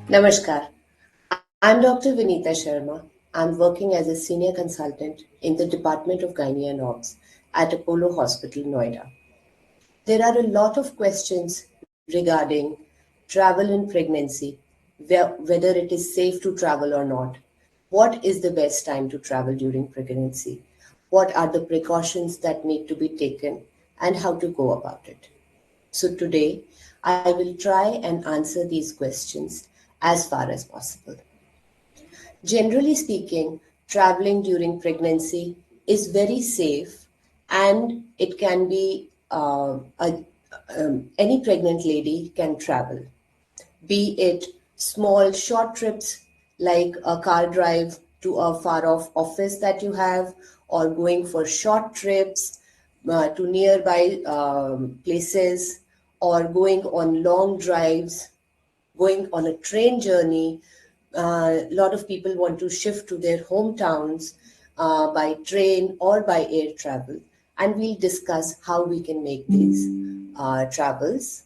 Namaskar. I'm Dr. Vinita Sharma. I'm working as a senior consultant in the Department of Gynae and Obs at Apollo Hospital, Noida. There are a lot of questions regarding travel in pregnancy, whether it is safe to travel or not. What is the best time to travel during pregnancy? What are the precautions that need to be taken and how to go about it? So today, I will try and answer these questions as far as possible. Generally speaking, traveling during pregnancy is very safe and it can be any pregnant lady can travel, be it small short trips like a car drive to a far off office that you have, or going for short trips to nearby places, or going on long drives, going on a train journey. A lot of people want to shift to their hometowns by train or by air travel. And we'll discuss how we can make these travels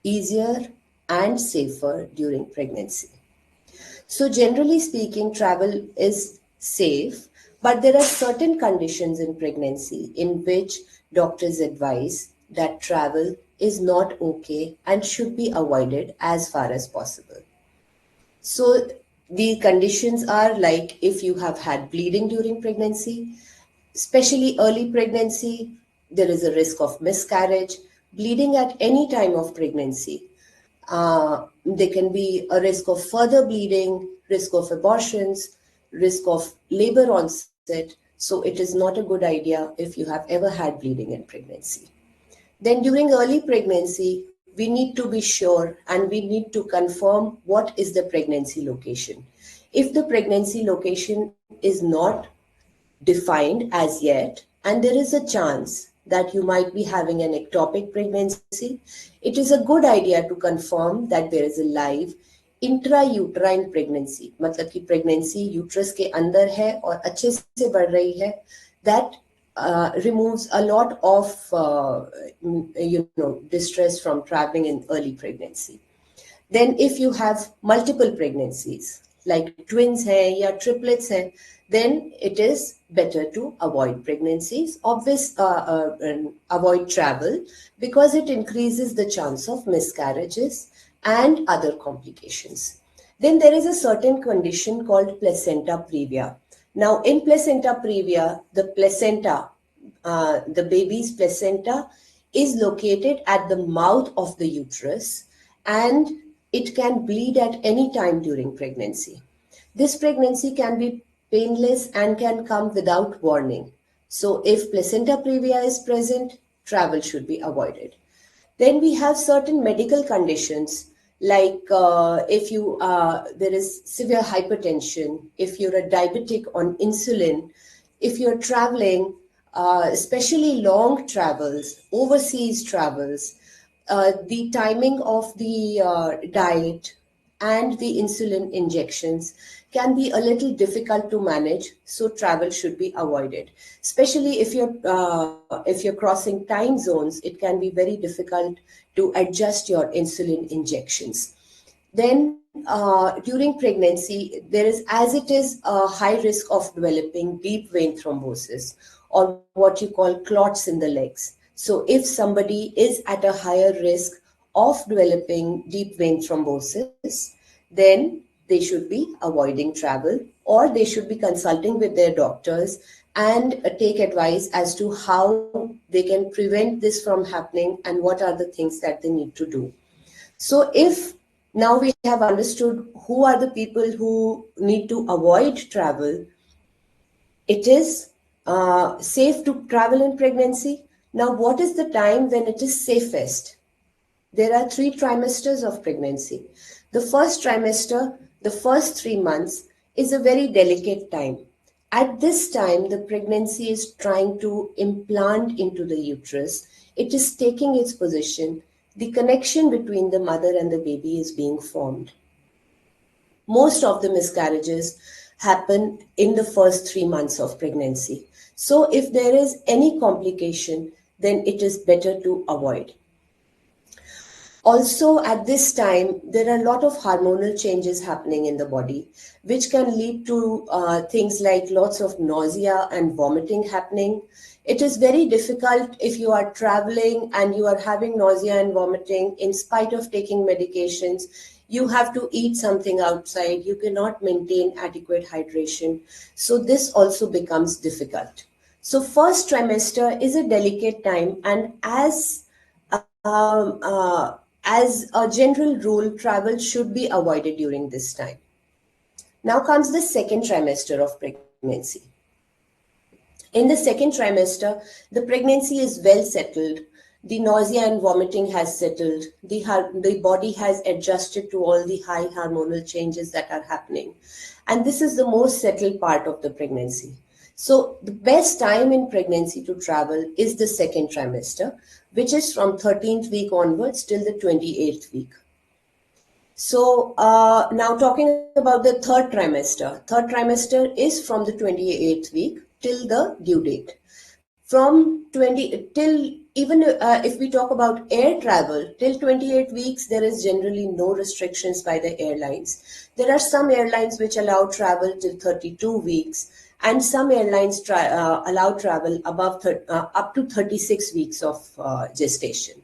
easier and safer during pregnancy. So, generally speaking, travel is safe, but there are certain conditions in pregnancy in which doctors advise that travel is not okay and should be avoided as far as possible. So the conditions are like if you have had bleeding during pregnancy, especially early pregnancy, there is a risk of miscarriage, bleeding at any time of pregnancy. There can be a risk of further bleeding, risk of abortions, risk of labor onset. So it is not a good idea if you have ever had bleeding in pregnancy. Then during early pregnancy, we need to be sure and we need to confirm what is the pregnancy location. If the pregnancy location is not defined as yet, and there is a chance that you might be having an ectopic pregnancy, it is a good idea to confirm that there is a live intrauterine pregnancy, मतलब कि pregnancy uterus के अंदर है और अच्छे से बढ़ रही है. That removes a lot of distress from traveling in early pregnancy. Then if you have multiple pregnancies like twins hai ya triplets hai, then it is better to avoid pregnancies, avoid travel, because it increases the chance of miscarriages and other complications. Then there is a certain condition called placenta previa. Now in placenta previa, the placenta, the baby's placenta is located at the mouth of the uterus, and it can bleed at any time during pregnancy. This pregnancy can be painless and can come without warning. So if placenta previa is present, travel should be avoided. Then we have certain medical conditions like if you there is severe hypertension, if you're a diabetic on insulin, if you're traveling, especially long travels, overseas travels, the timing of the diet and the insulin injections can be a little difficult to manage, so travel should be avoided. Especially if you're crossing time zones, it can be very difficult to adjust your insulin injections. Then during pregnancy, there is, as it is a high risk of developing deep vein thrombosis, or what you call clots in the legs. So if somebody is at a higher risk of developing deep vein thrombosis, then they should be avoiding travel, or they should be consulting with their doctors and take advice as to how they can prevent this from happening and what are the things that they need to do. So if now we have understood who are the people who need to avoid travel, it is safe to travel in pregnancy. Now, what is the time when it is safest? There are 3 trimesters of pregnancy. The first trimester, the first 3 months, is a very delicate time. At this time, the pregnancy is trying to implant into the uterus. It is taking its position. The connection between the mother and the baby is being formed. Most of the miscarriages happen in the first 3 months of pregnancy. So if there is any complication, then it is better to avoid. Also, at this time, there are a lot of hormonal changes happening in the body, which can lead to things like lots of nausea and vomiting happening. It is very difficult if you are traveling and you are having nausea and vomiting in spite of taking medications. You have to eat something outside. You cannot maintain adequate hydration. So this also becomes difficult. So first trimester is a delicate time, and um, uh, as a general rule, travel should be avoided during this time. Now comes the second trimester of pregnancy. In the second trimester, the pregnancy is well settled. The nausea and vomiting has settled. The body has adjusted to all the high hormonal changes that are happening. And this is the most settled part of the pregnancy. So the best time in pregnancy to travel is the second trimester, which is from 13th week onwards till the 28th week. So now talking about the third trimester. Third trimester is from the 28th week till the due date. From 20 till even if we talk about air travel, till 28 weeks, there is generally no restrictions by the airlines. There are some airlines which allow travel till 32 weeks, and some airlines allow travel up to 36 weeks of gestation.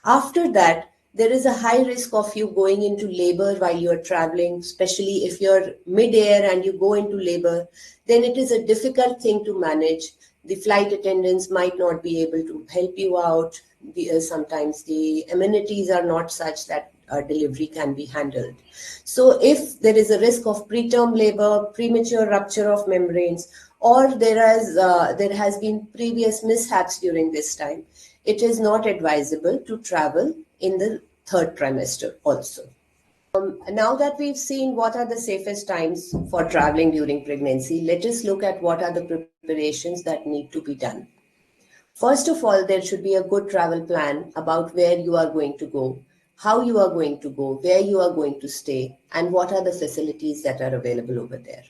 After that, there is a high risk of you going into labor while you are traveling, especially if you're mid-air and you go into labor, then it is a difficult thing to manage. The flight attendants might not be able to help you out. Sometimes the amenities are not such that delivery can be handled. So if there is a risk of preterm labor, premature rupture of membranes, or there has been previous mishaps during this time, it is not advisable to travel in the third trimester also. Now that we've seen what are the safest times for traveling during pregnancy, let us look at what are the preparations that need to be done. First of all, there should be a good travel plan about where you are going to go, how you are going to go, where you are going to stay, and what are the facilities that are available over there.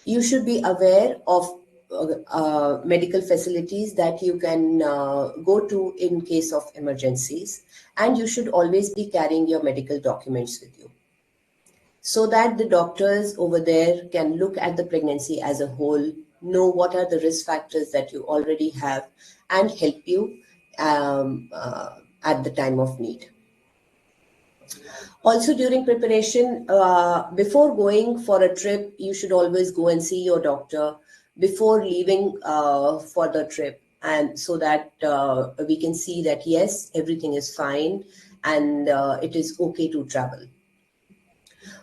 You should be aware of medical facilities that you can go to in case of emergencies, and you should always be carrying your medical documents with you so that the doctors over there can look at the pregnancy as a whole, know what are the risk factors that you already have, and help you at the time of need. Also, during preparation, before going for a trip, you should always go and see your doctor before leaving for the trip, and so that we can see that yes, everything is fine and it is okay to travel.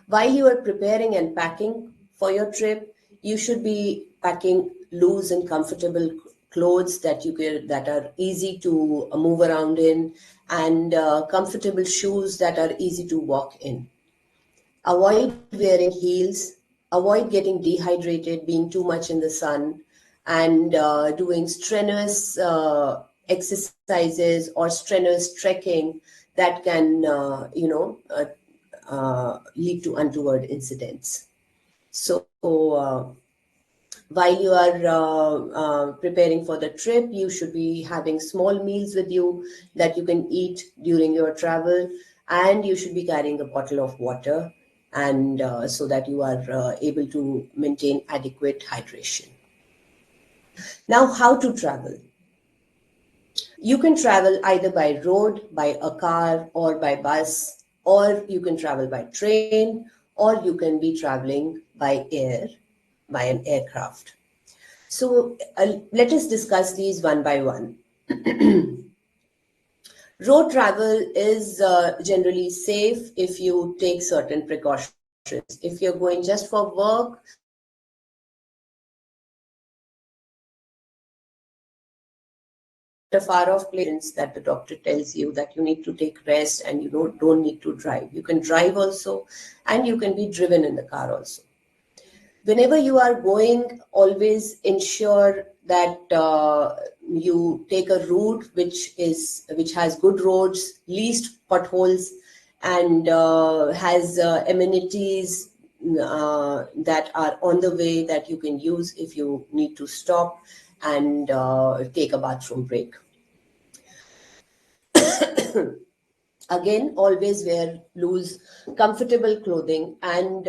While you are preparing and packing for your trip, you should be packing loose and comfortable clothes that are easy to move around in, and comfortable shoes that are easy to walk in. Avoid wearing heels, avoid getting dehydrated, being too much in the sun, and doing strenuous exercises or strenuous trekking that can, lead to untoward incidents. So, while you are preparing for the trip, you should be having small meals with you that you can eat during your travel, and you should be carrying a bottle of water, and so that you are able to maintain adequate hydration. Now, how to travel? You can travel either by road, by a car, or by bus, or you can travel by train, or you can be traveling by air, by an aircraft. So let us discuss these one by one. Road travel is generally safe if you take certain precautions. If you're going just for work, a far off place that the doctor tells you that you need to take rest and you don't need to drive. You can drive also, and you can be driven in the car also. Whenever you are going, always ensure that you take a route which has good roads, least potholes, and has amenities that are on the way that you can use if you need to stop and take a bathroom break. Again, always wear loose, comfortable clothing and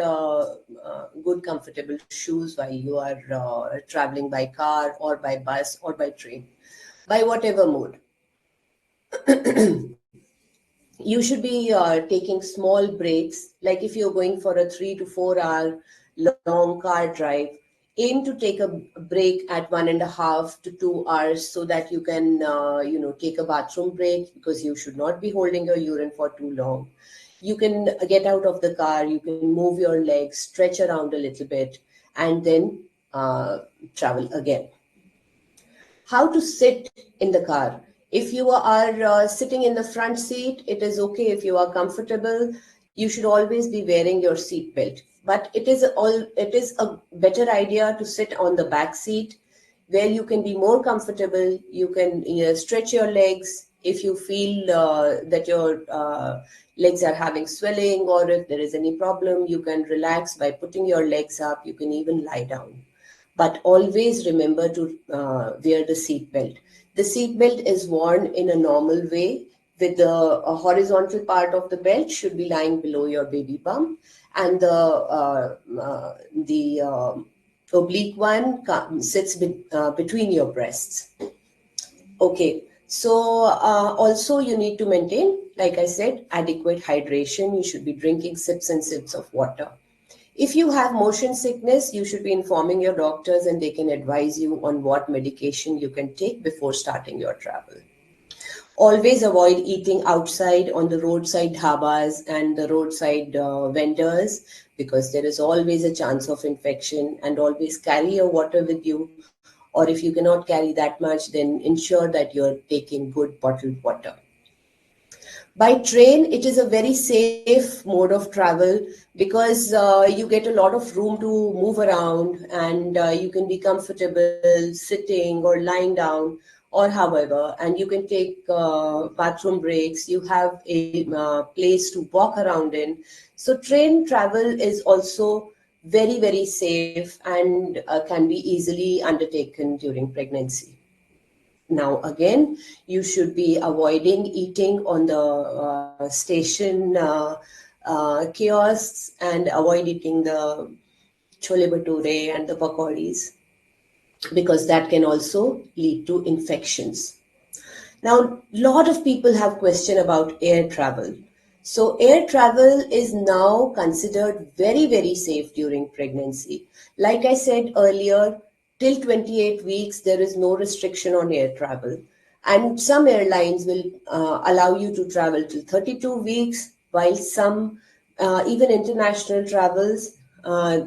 good, comfortable shoes while you are traveling by car or by bus or by train, by whatever mode. You should be taking small breaks, like if you're going for a 3 to 4 hour long car drive, aim to take a break at 1.5 to 2 hours so that you can take a bathroom break, because you should not be holding your urine for too long. You can get out of the car, you can move your legs, stretch around a little bit, and then travel again. How to sit in the car. If you are sitting in the front seat, it is okay if you are comfortable. You should always be wearing your seat belt. But it is a better idea to sit on the back seat, where you can be more comfortable. You can stretch your legs if you feel that your legs are having swelling, or if there is any problem, you can relax by putting your legs up. You can even lie down, but always remember to wear the seat belt. The seat belt is worn in a normal way, with the horizontal part of the belt should be lying below your baby bump, and the oblique one sits between your breasts. Okay, so also you need to maintain, like I said, adequate hydration. You should be drinking sips and sips of water. If you have motion sickness, you should be informing your doctors, and they can advise you on what medication you can take before starting your travel. Always avoid eating outside on the roadside dhabas and the roadside vendors, because there is always a chance of infection. And always carry your water with you, or if you cannot carry that much, then ensure that you're taking good bottled water. By train, it is a very safe mode of travel, because you get a lot of room to move around, and you can be comfortable sitting or lying down, or however, and you can take bathroom breaks. You have a place to walk around in. So train travel is also very, very safe, and can be easily undertaken during pregnancy. Now, again, you should be avoiding eating on the station kiosks, and avoid eating the chole bhature and the pakoris, because that can also lead to infections. Now, a lot of people have question about air travel. So air travel is now considered very, very safe during pregnancy. Like I said earlier, till 28 weeks, there is no restriction on air travel. And some airlines will allow you to travel till 32 weeks, while some, even international travels,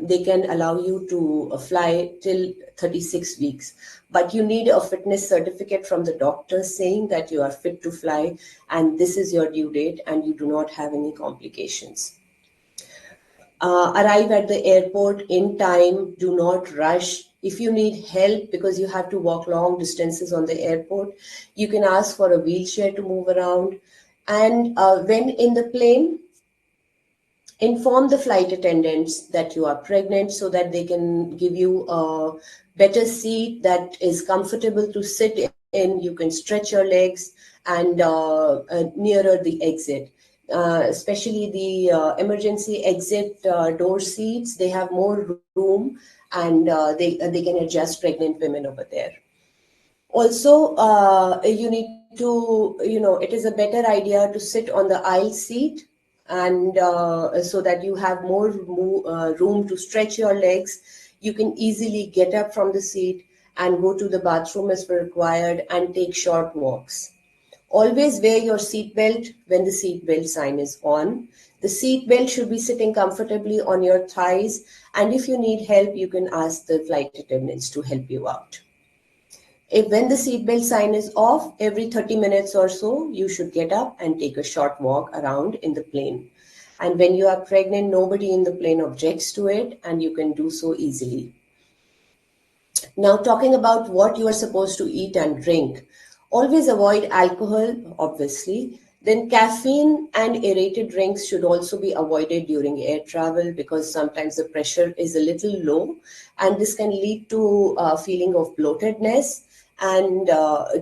they can allow you to fly till 36 weeks. But you need a fitness certificate from the doctor saying that you are fit to fly, and this is your due date, and you do not have any complications. Arrive at the airport in time. Do not rush. If you need help because you have to walk long distances on the airport, you can ask for a wheelchair to move around. And when in the plane, inform the flight attendants that you are pregnant, so that they can give you a better seat that is comfortable to sit in. You can stretch your legs, and nearer the exit. Especially the emergency exit door seats, they have more room, and they can adjust pregnant women over there. Also, you need to, it is a better idea to sit on the aisle seat, and so that you have more room to stretch your legs. You can easily get up from the seat and go to the bathroom as required, and take short walks. Always wear your seat belt when the seat belt sign is on. The seat belt should be sitting comfortably on your thighs, and if you need help, you can ask the flight attendants to help you out. If when the seatbelt sign is off, every 30 minutes or so, you should get up and take a short walk around in the plane. And when you are pregnant, nobody in the plane objects to it, and you can do so easily. Now, talking about what you are supposed to eat and drink, always avoid alcohol, obviously. Then caffeine and aerated drinks should also be avoided during air travel, because sometimes the pressure is a little low, and this can lead to a feeling of bloatedness and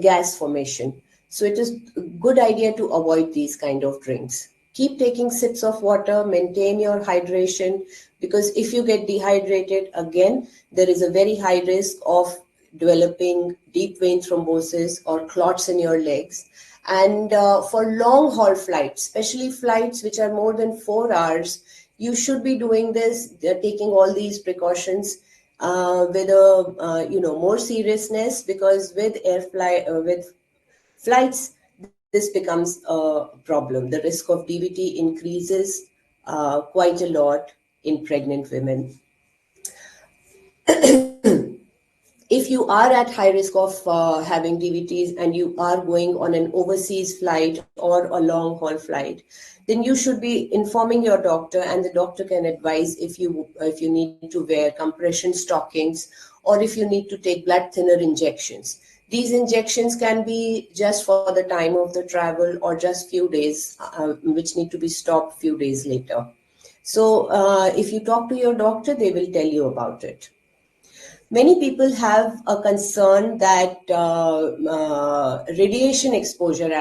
gas formation. So it is a good idea to avoid these kind of drinks. Keep taking sips of water, maintain your hydration, because if you get dehydrated, again, there is a very high risk of developing deep vein thrombosis or clots in your legs. And for long haul flights, especially flights which are more than 4 hours, you should be doing this, taking all these precautions with a more seriousness, because with flights, this becomes a problem. The risk of DVT increases quite a lot in pregnant women. If you are at high risk of having DVTs and you are going on an overseas flight or a long haul flight, then you should be informing your doctor, and the doctor can advise if you need to wear compression stockings or if you need to take blood thinner injections. These injections can be just for the time of the travel or just few days, which need to be stopped few days later. So if you talk to your doctor, they will tell you about it. Many people have a concern that radiation exposure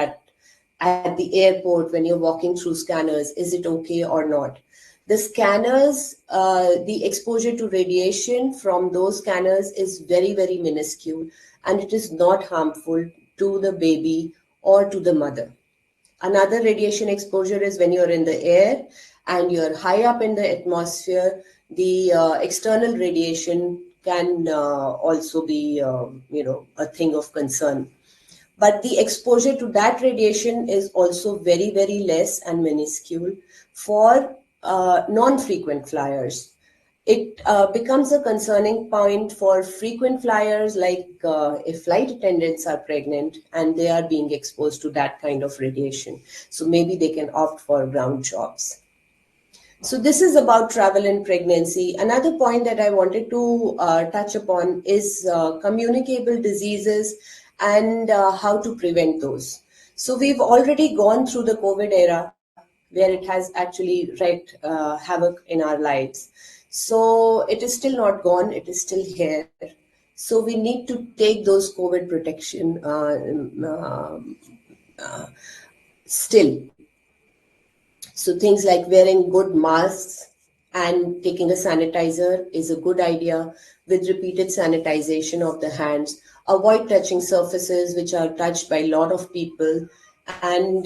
at the airport when you're walking through scanners, is it okay or not? The scanners, the exposure to radiation from those scanners is very, very minuscule, and it is not harmful to the baby or to the mother. Another radiation exposure is when you're in the air and you're high up in the atmosphere. The external radiation can also be, a thing of concern. But the exposure to that radiation is also very, very less and minuscule for non-frequent flyers. It becomes a concerning point for frequent flyers, like if flight attendants are pregnant and they are being exposed to that kind of radiation. So maybe they can opt for ground jobs. So this is about travel and pregnancy. Another point that I wanted to touch upon is communicable diseases and how to prevent those. So we've already gone through the COVID era, where it has actually wreaked havoc in our lives. So it is still not gone, it is still here. So we need to take those COVID protection still. So things like wearing good masks and taking a sanitizer is a good idea, with repeated sanitization of the hands. Avoid touching surfaces which are touched by a lot of people. And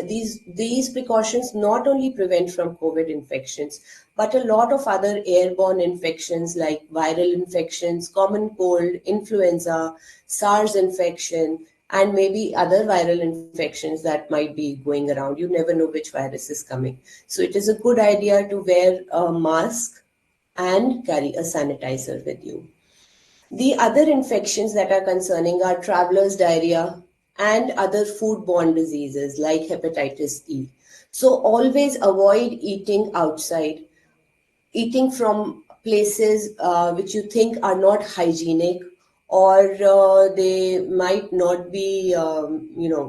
these precautions not only prevent from COVID infections, but a lot of other airborne infections like viral infections, common cold, influenza, SARS infection, and maybe other viral infections that might be going around. You never know which virus is coming. So it is a good idea to wear a mask and carry a sanitizer with you. The other infections that are concerning are traveler's diarrhea and other foodborne diseases like hepatitis E. So always avoid eating outside, eating from places which you think are not hygienic, or they might not be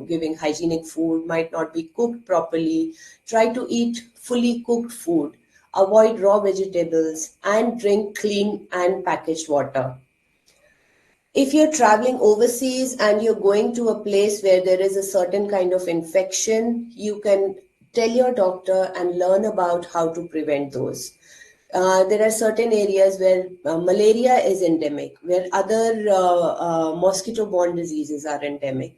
giving hygienic food, might not be cooked properly. Try to eat fully cooked food, avoid raw vegetables, and drink clean and packaged water. If you're traveling overseas and you're going to a place where there is a certain kind of infection, you can tell your doctor and learn about how to prevent those. There are certain areas where malaria is endemic, where other mosquito-borne diseases are endemic.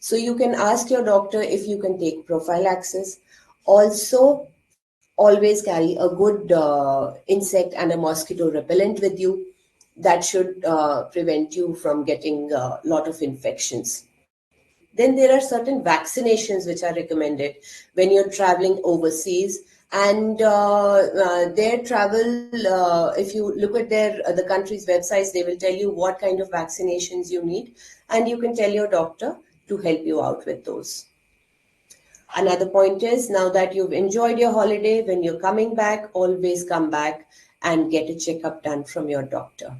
So you can ask your doctor if you can take prophylaxis. Also, always carry a good insect and a mosquito repellent with you. That should prevent you from getting a lot of infections. Then there are certain vaccinations which are recommended when you're traveling overseas. And their travel, if you look at the country's websites, they will tell you what kind of vaccinations you need, and you can tell your doctor to help you out with those. Another point is, now that you've enjoyed your holiday, when you're coming back, always come back and get a checkup done from your doctor.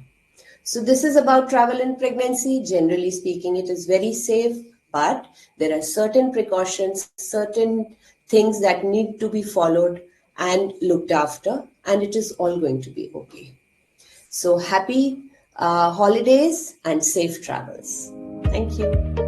So this is about travel and pregnancy. Generally speaking, it is very safe, but there are certain precautions, certain things that need to be followed and looked after, and it is all going to be okay. So happy holidays and safe travels. Thank you.